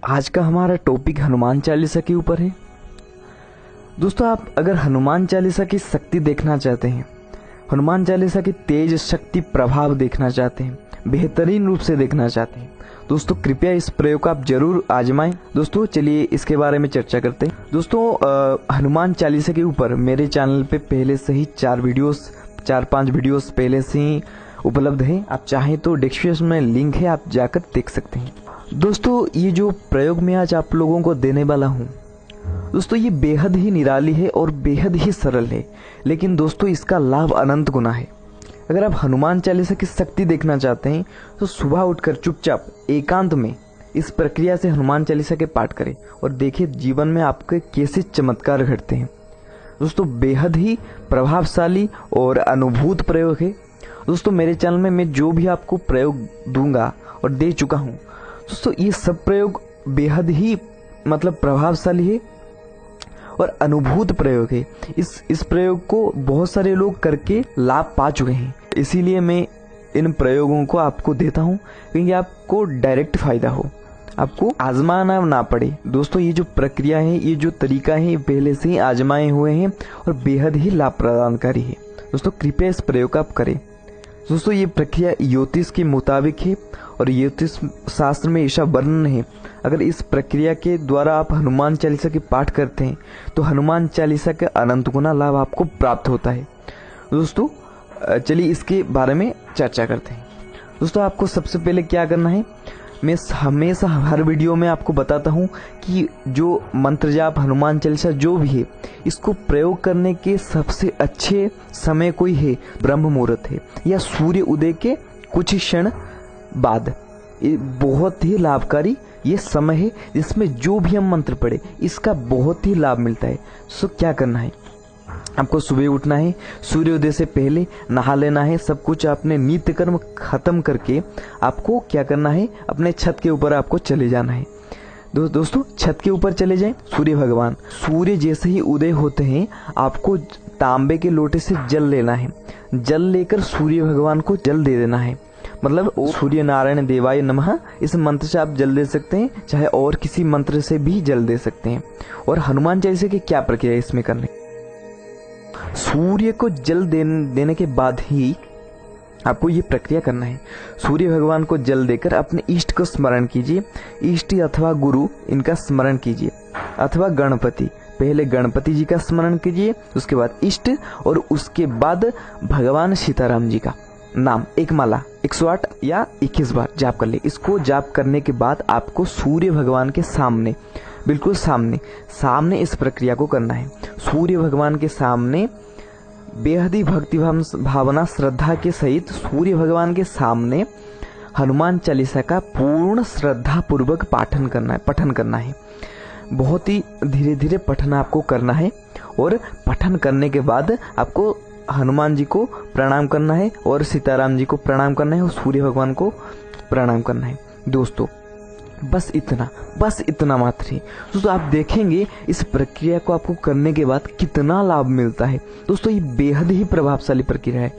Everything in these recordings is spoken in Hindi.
आज का हमारा टॉपिक हनुमान चालीसा के ऊपर है। दोस्तों, आप अगर हनुमान चालीसा की शक्ति देखना चाहते हैं, हनुमान चालीसा की तेज शक्ति प्रभाव देखना चाहते हैं, बेहतरीन रूप से देखना चाहते हैं, दोस्तों कृपया इस प्रयोग को आप जरूर आजमाएं। दोस्तों चलिए इसके बारे में चर्चा करते हैं। दोस्तों हनुमान चालीसा के ऊपर मेरे चैनल पे पहले से ही 4-5 वीडियोस पहले से ही उपलब्ध है। आप चाहें तो डिस्क्रिप्शन में लिंक है, आप जाकर देख सकते हैं। दोस्तों ये जो प्रयोग मैं आज आप लोगों को देने वाला हूँ, दोस्तों ये बेहद ही निराली है और बेहद ही सरल है, लेकिन दोस्तों इसका लाभ अनंत गुना है। अगर आप हनुमान चालीसा की शक्ति देखना चाहते हैं तो सुबह उठकर चुपचाप एकांत में इस प्रक्रिया से हनुमान चालीसा के पाठ करें और देखिए जीवन में आपके कैसे चमत्कार घटते हैं। दोस्तों बेहद ही प्रभावशाली और अनुभूत प्रयोग है। दोस्तों मेरे चैनल में मैं जो भी आपको प्रयोग दूंगा और दे चुका हूँ, दोस्तों ये सब प्रयोग बेहद ही प्रभावशाली है और अनुभूत प्रयोग है। इस प्रयोग को बहुत सारे लोग करके लाभ पा चुके हैं, इसीलिए मैं इन प्रयोगों को आपको देता हूँ, क्योंकि आपको डायरेक्ट फायदा हो, आपको आजमाना ना पड़े। दोस्तों ये जो प्रक्रिया है, ये जो तरीका है, पहले से ही आजमाए हुए हैं और बेहद ही लाभ प्रदानकारी है। दोस्तों कृपया इस प्रयोग आप करें। दोस्तों ये प्रक्रिया ज्योतिष के मुताबिक है और ज्योतिष शास्त्र में ऐसा वर्णन है, अगर इस प्रक्रिया के द्वारा आप हनुमान चालीसा के पाठ करते हैं तो हनुमान चालीसा का अनंत गुना लाभ आपको प्राप्त होता है। दोस्तों चलिए इसके बारे में चर्चा करते हैं। दोस्तों आपको सबसे पहले क्या करना है, मैं हमेशा हर वीडियो में आपको बताता हूँ कि जो मंत्र जाप हनुमान चालीसा जो भी है, इसको प्रयोग करने के सबसे अच्छे समय कोई है, ब्रह्म मुहूर्त है या सूर्य उदय के कुछ क्षण बाद। ये बहुत ही लाभकारी ये समय है जिसमें जो भी हम मंत्र पढ़े इसका बहुत ही लाभ मिलता है। सो क्या करना है, आपको सुबह उठना है, सूर्योदय से पहले नहा लेना है, सब कुछ अपने नित्य कर्म खत्म करके आपको क्या करना है, अपने छत के ऊपर आपको चले जाना है। दोस्तों छत के ऊपर चले जाएं। सूर्य जैसे ही उदय होते हैं आपको तांबे के लोटे से जल लेना है। जल लेकर सूर्य भगवान को जल दे देना है, ओ सूर्य नारायण देवाय नमः, इस मंत्र से आप जल दे सकते हैं, चाहे और किसी मंत्र से भी जल दे सकते हैं। और हनुमान चालीसा की क्या प्रक्रिया है इसमें करने, सूर्य को जल देने के बाद ही आपको ये प्रक्रिया करना है। सूर्य भगवान को जल देकर अपने इष्ट को स्मरण कीजिए, इष्ट अथवा गुरु इनका स्मरण कीजिए, अथवा गणपति, पहले गणपति जी का स्मरण कीजिए, उसके बाद इष्ट और उसके बाद भगवान सीताराम जी का नाम एक माला 108 या 21 बार जाप कर ले। इसको जाप करने के बाद आपको सूर्य भगवान के सामने, बिल्कुल सामने इस प्रक्रिया को करना है। सूर्य भगवान के सामने बेहद ही भक्ति भावना श्रद्धा के सहित सूर्य भगवान के सामने हनुमान चालीसा का पूर्ण श्रद्धा पूर्वक पठन करना है। बहुत ही धीरे धीरे पठन आपको करना है और पठन करने के बाद आपको हनुमान जी को प्रणाम करना है और सीताराम जी को प्रणाम करना है और सूर्य भगवान को प्रणाम करना है। दोस्तों बस इतना मात्र ही। दोस्तों आप देखेंगे इस प्रक्रिया को आपको करने के बाद कितना लाभ मिलता है। दोस्तों ये बेहद ही प्रभावशाली प्रक्रिया है।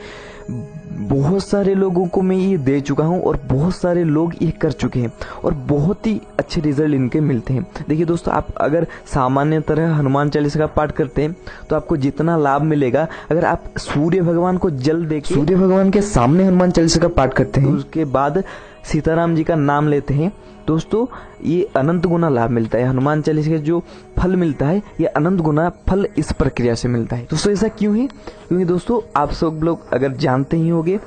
बहुत सारे लोगों को मैं ये दे चुका हूँ और बहुत सारे लोग ये कर चुके हैं और बहुत ही अच्छे रिजल्ट इनके मिलते हैं। देखिए दोस्तों, आप अगर सामान्य तरह हनुमान चालीसा का पाठ करते हैं तो आपको जितना लाभ मिलेगा, अगर आप सूर्य भगवान को जल देके सूर्य भगवान के सामने हनुमान चालीसा का पाठ करते हैं, उसके बाद सीताराम जी का नाम लेते हैं, दोस्तों ये अनंत गुना लाभ मिलता है। हनुमान चालीसा का जो फल मिलता है, ये अनंत गुना फल इस प्रक्रिया से मिलता है। दोस्तों ऐसा क्यों है, क्योंकि दोस्तों आप सब लोग अगर जानते ही होंगे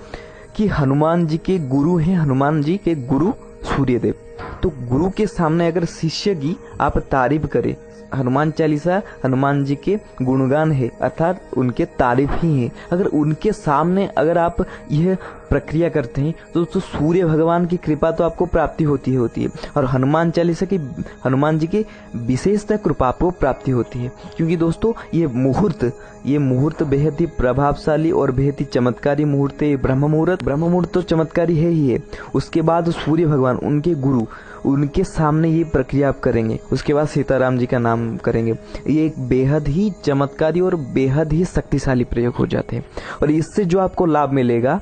कि हनुमान जी के गुरु हैं, हनुमान जी के गुरु सूर्यदेव। तो गुरु के सामने अगर शिष्य की आप तारीफ करें, हनुमान चालीसा हनुमान जी के गुणगान है, अर्थात उनके तारीफ ही है, अगर उनके सामने अगर आप यह प्रक्रिया करते हैं तो सूर्य भगवान की कृपा तो आपको प्राप्ति होती है और हनुमान चालीसा की हनुमान जी की विशेषता कृपा आपको प्राप्ति होती है। क्योंकि दोस्तों ये मुहूर्त बेहद ही प्रभावशाली और बेहद ही चमत्कारी मुहूर्त है। ब्रह्म मुहूर्त तो चमत्कारी है ही है। उसके बाद सूर्य भगवान उनके गुरु, उनके सामने ये प्रक्रिया आप करेंगे, उसके बाद सीताराम जी का नाम करेंगे। ये एक बेहद ही चमत्कारी और बेहद ही शक्तिशाली प्रयोग हो जाते हैं और इससे जो आपको लाभ मिलेगा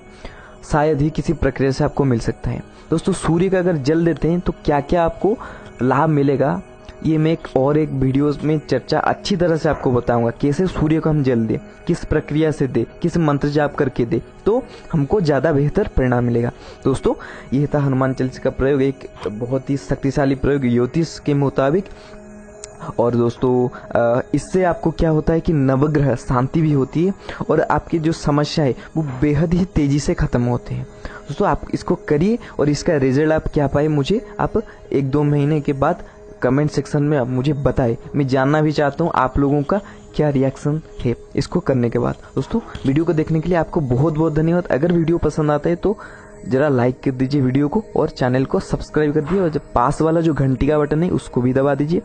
शायद ही किसी प्रक्रिया से आपको मिल सकता है। दोस्तों सूर्य का अगर जल देते हैं तो क्या क्या आपको लाभ मिलेगा ये मैं एक वीडियोस में चर्चा अच्छी तरह से आपको बताऊंगा। कैसे सूर्य को हम जल दें, किस प्रक्रिया से दे, किस मंत्र जाप करके दे तो हमको ज़्यादा बेहतर परिणाम मिलेगा। दोस्तों ये था हनुमान चालीसा का प्रयोग, एक बहुत ही शक्तिशाली प्रयोग ज्योतिष के मुताबिक। और दोस्तों इससे आपको क्या होता है कि नवग्रह शांति भी होती है और आपकी जो समस्या है वो बेहद ही तेज़ी से ख़त्म होते हैं। दोस्तों आप इसको करिए और इसका रिजल्ट आप क्या पाए मुझे आप 1-2 महीने के बाद कमेंट सेक्शन में आप मुझे बताएं। मैं जानना भी चाहता हूँ आप लोगों का क्या रिएक्शन है इसको करने के बाद। दोस्तों वीडियो को देखने के लिए आपको बहुत बहुत धन्यवाद। अगर वीडियो पसंद आता है तो जरा लाइक कर दीजिए वीडियो को और चैनल को सब्सक्राइब कर दीजिए और जब पास वाला जो घंटी का बटन है उसको भी दबा दीजिए,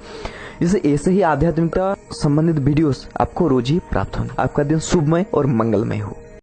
जिससे ऐसे ही आध्यात्मिकता संबंधित वीडियोस आपको रोज ही प्राप्त हों। आपका दिन शुभमय और मंगलमय हो।